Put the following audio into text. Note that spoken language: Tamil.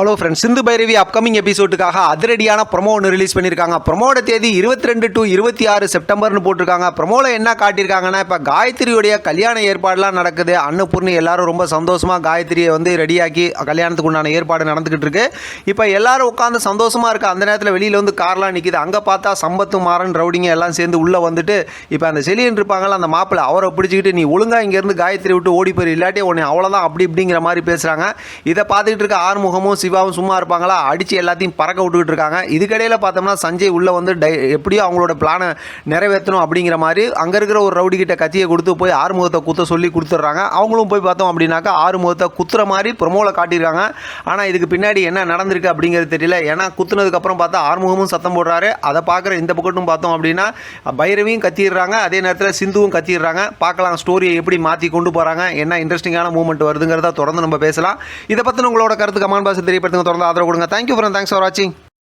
Hello friends, Sindhu Bhairavi upcoming எபிசோடுக்காக அதிரடியான ப்ரொமோ ஒன்று ரிலீஸ் பண்ணியிருக்காங்க. ப்ரொமோட தேதி 22 to 26 செப்டம்பர்னு போட்டிருக்காங்க. ப்ரொமோவில் என்ன காட்டியிருக்காங்கன்னா, இப்போ காயத்ரியுடைய கல்யாண ஏற்பாடுலாம் நடக்குது. அன்னபூர்ணி எல்லாரும் ரொம்ப சந்தோஷமாக காயத்ரியை வந்து ரெடியாக்கி கல்யாணத்துக்கு உண்டான ஏற்பாடு நடந்துக்கிட்டு இருக்கு. இப்போ எல்லாரும் உட்காந்து சந்தோஷமாக இருக்க அந்த நேரத்தில் வெளியில் வந்து கார்லாம் நிற்கிது. அங்கே பார்த்தா சம்பத்து மாறன் ரவுடிங்க எல்லாம் சேர்ந்து உள்ளே வந்துட்டு இப்போ அந்த செலியன் இருப்பாங்கள்ல, அந்த மாப்பிள்ளை அவரை பிடிச்சிக்கிட்டு நீ ஒழுங்காக இங்கேருந்து காயத்ரி விட்டு ஓடி போயிரு, இல்லாட்டி உன்னை அவ்வளோதான் அப்படி இப்படிங்கிற மாதிரி பேசுகிறாங்க. இதை பார்த்துக்கிட்டு இருக்க ஆறுமுகமும் சிவாவும் சும்மா இருப்பாங்களா, அடித்து எல்லாத்தையும் பறக்க விட்டுக்கிட்டு இருக்காங்க. இதுக்கடையில் பார்த்தோம்னா சஞ்சய் உள்ளே வந்து எப்படியோ அவங்களோட பிளானை நிறைவேற்றணும் அப்படிங்கிற மாதிரி அங்கே இருக்கிற ஒரு ரவுடி கிட்ட கத்தியை கொடுத்து போய் ஆறுமுகத்தை குத்த சொல்லி கொடுத்துட்றாங்க. அவங்களும் போய் பார்த்தோம் அப்படின்னாக்கா ஆறுமுகத்தை குத்துற மாதிரி ப்ரொமோவில் காட்டியிருக்காங்க. ஆனால் இதுக்கு பின்னாடி என்ன நடந்திருக்கு அப்படிங்கிறது தெரியல. ஏன்னா குத்துனதுக்கப்புறம் பார்த்தா ஆறுமுகமும் சத்தம் போடுறாரு. அதை பார்க்குற இந்த பக்கட்டும் பார்த்தோம் அப்படின்னா பைரவியும் கத்திடுறாங்க, அதே நேரத்தில் சிந்துவும் கத்திடுறாங்க. பார்க்கலாம் ஸ்டோரியை எப்படி மாற்றி கொண்டு போகிறாங்க, என்ன இன்ட்ரெஸ்டிங்கான மூமெண்ட் வருதுங்கிறத தொடர்ந்து நம்ம பேசலாம். இதை பற்றின உங்களோட கருத்து கமெண்ட் பாக்ஸில் தெரியப்படுத்துங்க. தொடர்ந்து ஆதரவு கொடுங்க. தேங்க்யூ ஃப்ரெண்ட், தேங்க்ஸ் ஃபார் வாட்சிங்.